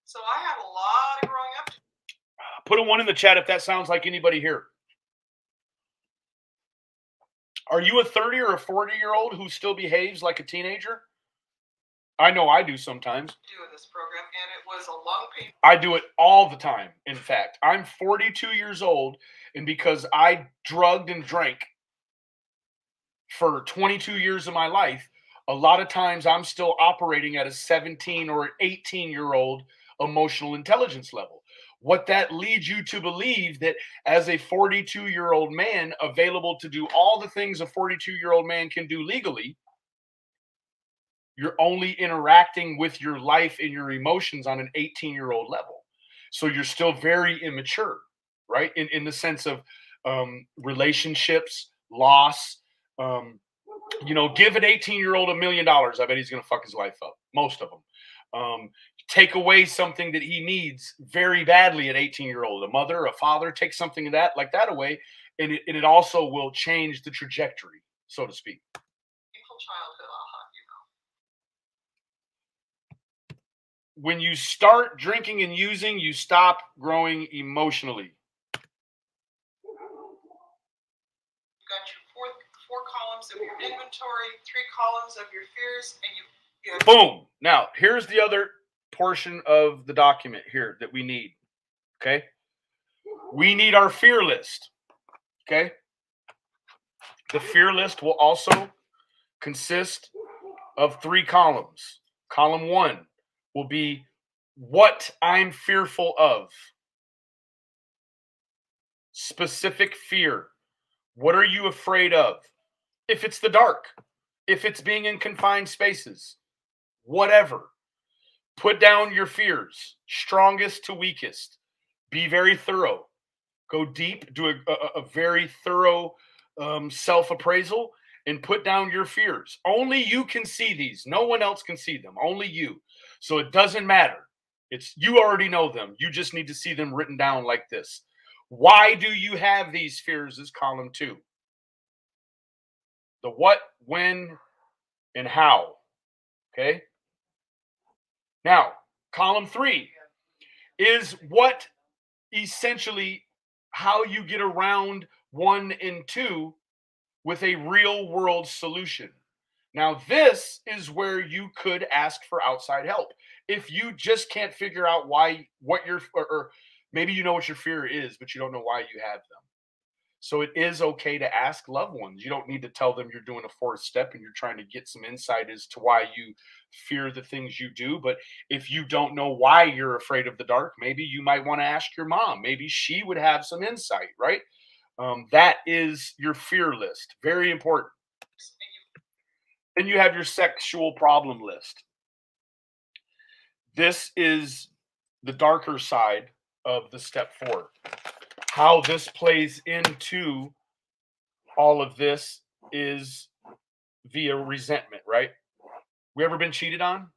So I had a lot of growing up to do. Put a 1 in the chat if that sounds like anybody here. Are you a 30 or a 40-year-old who still behaves like a teenager? I know I do sometimes. Doing this program, and it was a long pain. I do it all the time. In fact, I'm 42 years old, and because I drugged and drank for 22 years of my life, a lot of times I'm still operating at a 17 or 18-year-old emotional intelligence level. What that leads you to believe that as a 42-year-old man available to do all the things a 42-year-old man can do legally, you're only interacting with your life and your emotions on an 18-year-old level. So you're still very immature, right? In the sense of relationships, loss. Give an 18-year-old $1 million. I bet he's going to fuck his life up. Most of them. Take away something that he needs very badly at 18-year-old. A mother, a father, take something like that away, and it also will change the trajectory, so to speak. Childhood, When you start drinking and using, you stop growing emotionally. You've got your four columns of your inventory, 3 columns of your fears, and you boom. Now, here's the other portion of the document here that we need. Okay. We need our fear list. Okay. The fear list will also consist of 3 columns. Column 1 will be what I'm fearful of. Specific fear. What are you afraid of? If it's the dark, if it's being in confined spaces, whatever. Put down your fears, strongest to weakest. Be very thorough. Go deep, do a very thorough self-appraisal, and put down your fears. Only you can see these. No one else can see them. Only you. So it doesn't matter. It's you already know them. You just need to see them written down like this. Why do you have these fears is column 2. The what, when, and how. Okay? Now, column 3 is what essentially how you get around 1 and 2 with a real world solution. Now, this is where you could ask for outside help. If you just can't figure out what your, or maybe you know what your fear is, but you don't know why you have them. So it is okay to ask loved ones. You don't need to tell them you're doing a 4th step and you're trying to get some insight as to why you fear the things you do. But if you don't know why you're afraid of the dark, maybe you might want to ask your mom. Maybe she would have some insight, right? That is your fear list. Very important. Then you have your sexual problem list. This is the darker side of the step 4. How this plays into all of this is via resentment, right? We ever been cheated on?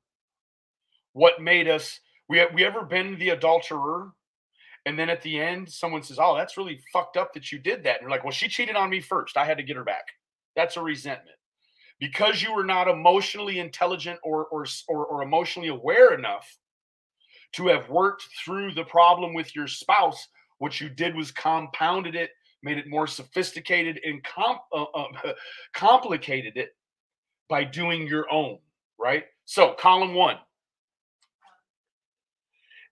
What made us, we ever been the adulterer? And then at the end, someone says, oh, that's really fucked up that you did that. And you're like, well, she cheated on me first. I had to get her back. That's a resentment. Because you were not emotionally intelligent or emotionally aware enough to have worked through the problem with your spouse, what you did was compounded it, made it more sophisticated, and complicated it by doing your own, right? So column 1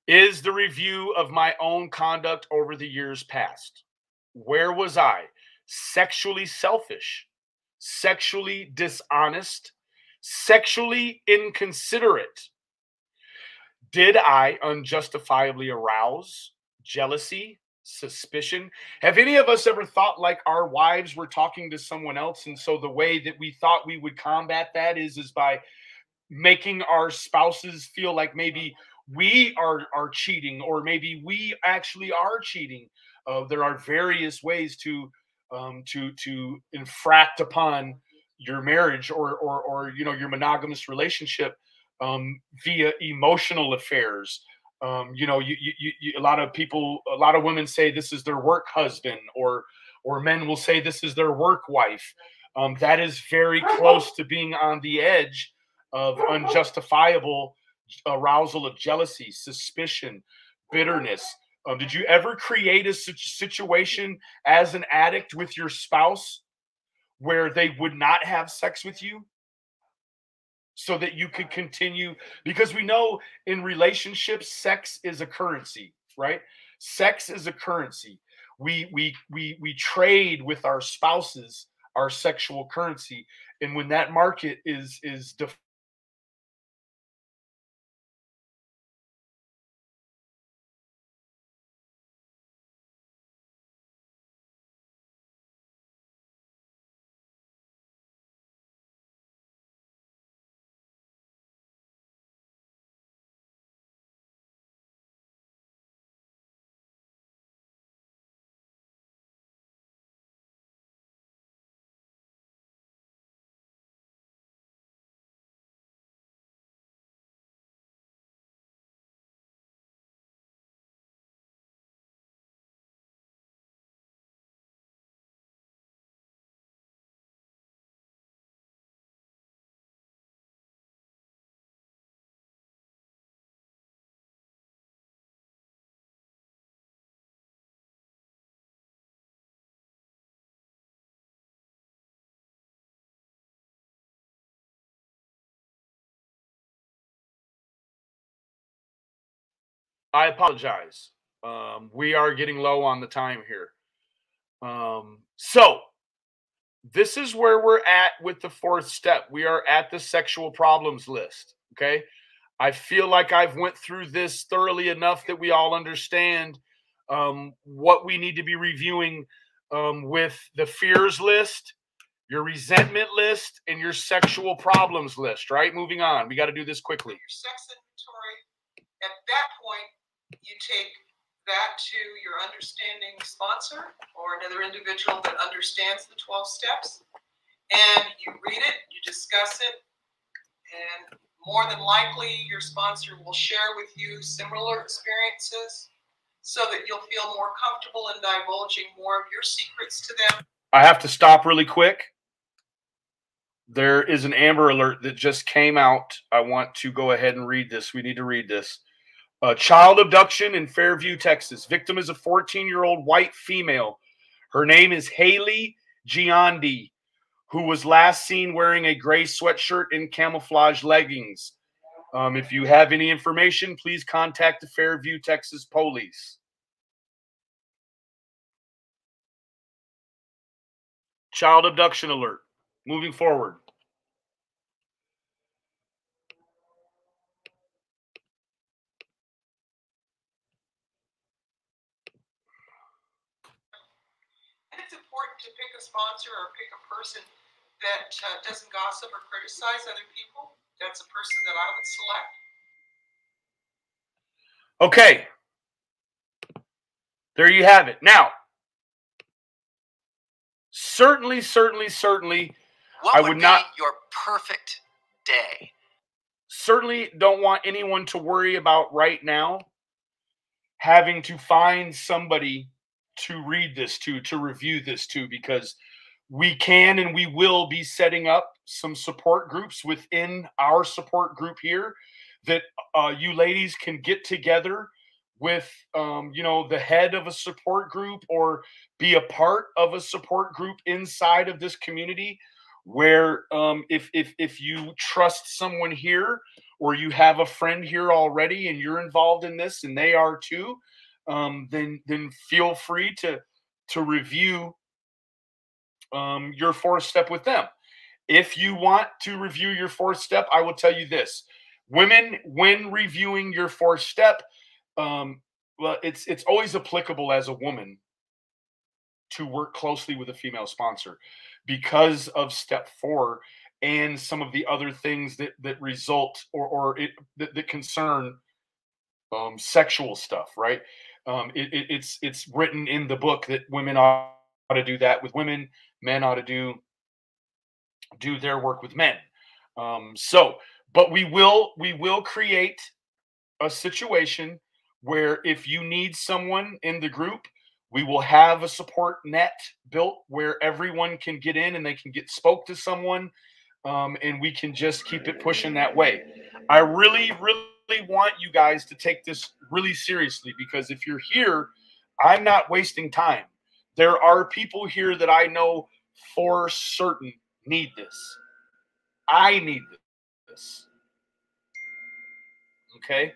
is the review of my own conduct over the years past. Where was I? Sexually selfish, sexually dishonest, sexually inconsiderate. Did I unjustifiably arouse jealousy, suspicion? Have any of us ever thought like our wives were talking to someone else, and so the way that we thought we would combat that is by making our spouses feel like maybe we are cheating, or maybe we actually are cheating? There are various ways to infract upon your marriage or you know, your monogamous relationship via emotional affairs. You know, a lot of people, a lot of women say this is their work husband, or men will say this is their work wife. That is very close to being on the edge of unjustifiable arousal of jealousy, suspicion, bitterness. Did you ever create a situation as an addict with your spouse where they would not have sex with you so that you could continue? Because we know in relationships, sex is a currency, right? Sex is a currency. We trade with our spouses our sexual currency, and when that market is I apologize. We are getting low on the time here. So this is where we're at with the 4th step. We are at the sexual problems list. Okay. I feel like I've went through this thoroughly enough that we all understand what we need to be reviewing with the fears list, your resentment list, and your sexual problems list, right? Moving on. We got to do this quickly. Your sex inventory. At that point, you take that to your understanding sponsor or another individual that understands the 12 steps, and you read it, you discuss it, and more than likely your sponsor will share with you similar experiences so that you'll feel more comfortable in divulging more of your secrets to them. I have to stop really quick. There is an Amber Alert that just came out. I want to go ahead and read this. We need to read this. Child abduction in Fairview, Texas. Victim is a 14-year-old white female. Her name is Haley Giandi, who was last seen wearing a gray sweatshirt and camouflage leggings. If you have any information, please contact the Fairview, Texas police. Child abduction alert. Moving forward. And it's important to pick a sponsor or pick a person that doesn't gossip or criticize other people. That's a person that I would select. Okay. There you have it. Now, certainly, what I would would be not. your perfect day? Certainly don't want anyone to worry about right now having to find somebody to read this to review this to, because we can and we will be setting up some support groups within our support group here that you ladies can get together with, the head of a support group or be a part of a support group inside of this community where if you trust someone here or you have a friend here already and you're involved in this and they are too, then feel free to review your fourth step with them. If you want to review your fourth step, I will tell you this. Women, when reviewing your fourth step, well, it's always applicable as a woman to work closely with a female sponsor because of step 4 and some of the other things that result that concern sexual stuff, right? It's written in the book that women ought to do that with women, men ought to do their work with men. But we will create a situation where if you need someone in the group, we will have a support net built where everyone can get in and they can get spoke to someone, and we can just keep it pushing that way. I really want you guys to take this really seriously, because if you're here, I'm not wasting time. There are people here that I know for certain need this. I need this. Okay?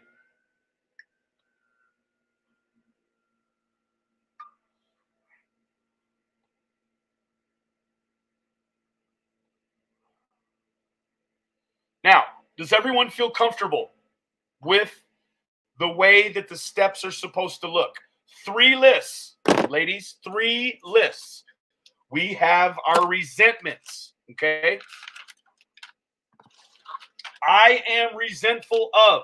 Now, does everyone feel comfortable with the way that the steps are supposed to look? 3 lists, ladies, 3 lists. We have our resentments, okay? I am resentful of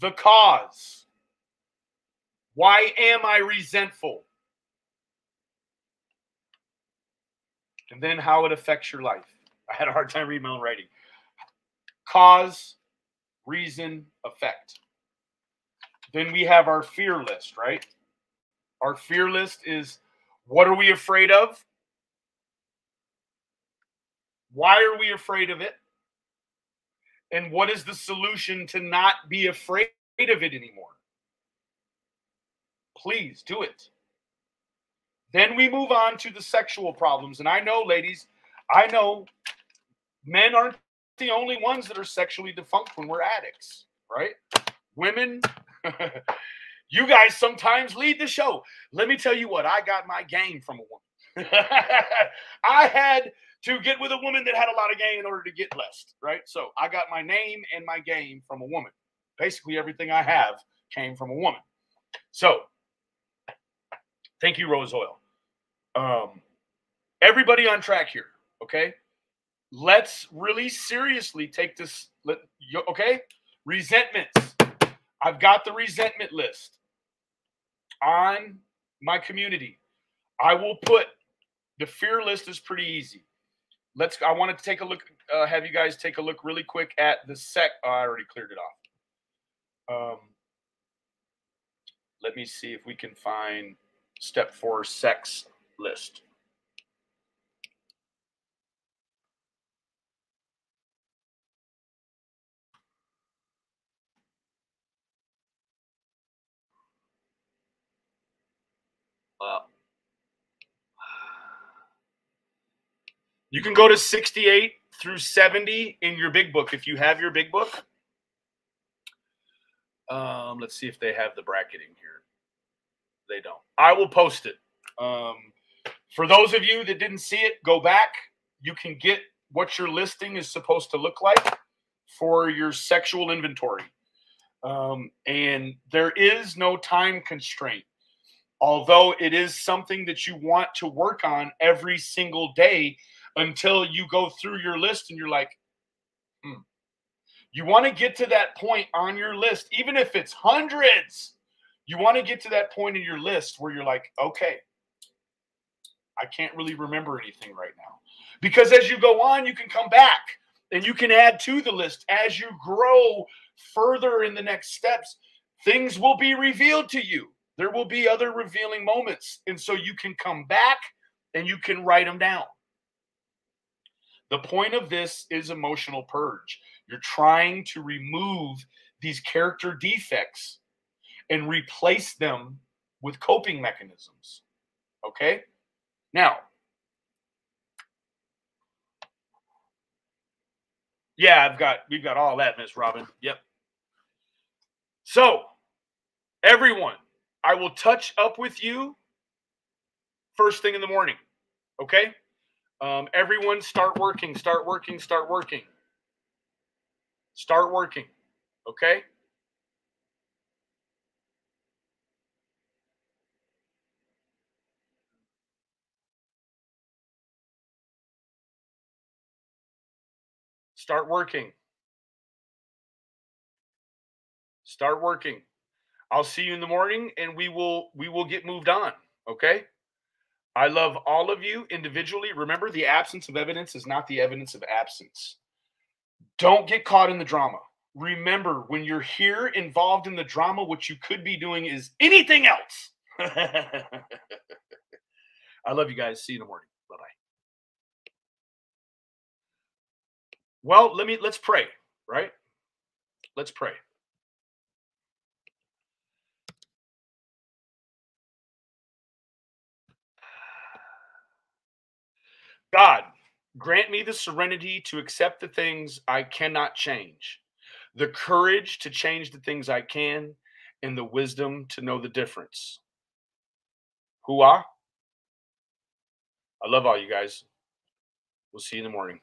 the cause. Why am I resentful? And then how it affects your life. I had a hard time reading my own writing. Cause, reason, effect. Then we have our fear list, right? Our fear list is, what are we afraid of? Why are we afraid of it? And what is the solution to not be afraid of it anymore? Please do it. Then we move on to the sexual problems. And I know, ladies, I know men aren't the only ones that are sexually defunct when we're addicts, right? Women, you guys sometimes lead the show. Let me tell you what, I got my game from a woman. I had to get with a woman that had a lot of game in order to get blessed, right? So I got my name and my game from a woman. Basically, everything I have came from a woman. So, thank you, Rose Oil. Everybody on track here, okay? Let's really seriously take this, okay? Resentments. I've got the resentment list on my community. I will put, the fear list is pretty easy. I wanted to take a look, have you guys take a look really quick at the I already cleared it off. Let me see if we can find step 4 sex list. You can go to 68 through 70 in your big book if you have your big book. Let's see if they have the bracketing here. They don't. I will post it. For those of you that didn't see it, go back. You can get what your listing is supposed to look like for your sexual inventory. And there is no time constraint. Although it is something that you want to work on every single day until you go through your list and you're like, You want to get to that point on your list, even if it's hundreds. You want to get to that point in your list where you're like, okay, I can't really remember anything right now. Because as you go on, you can come back and you can add to the list. As you grow further in the next steps, things will be revealed to you. There will be other revealing moments. And so you can come back and you can write them down. The point of this is emotional purge. You're trying to remove these character defects and replace them with coping mechanisms. Okay? Now, yeah, we've got all that, Miss Robin. Yep. So, everyone, I will touch up with you first thing in the morning. Okay? Everyone start working, start working, start working. Start working. Okay? Start working. Start working. I'll see you in the morning and we will get moved on. Okay? I love all of you individually. Remember, the absence of evidence is not the evidence of absence. Don't get caught in the drama. Remember, when you're here involved in the drama, what you could be doing is anything else. I love you guys. See you in the morning. Bye-bye. Well, let's pray, right? Let's pray. God, grant me the serenity to accept the things I cannot change, the courage to change the things I can, and the wisdom to know the difference. Hooah. I love all you guys. We'll see you in the morning.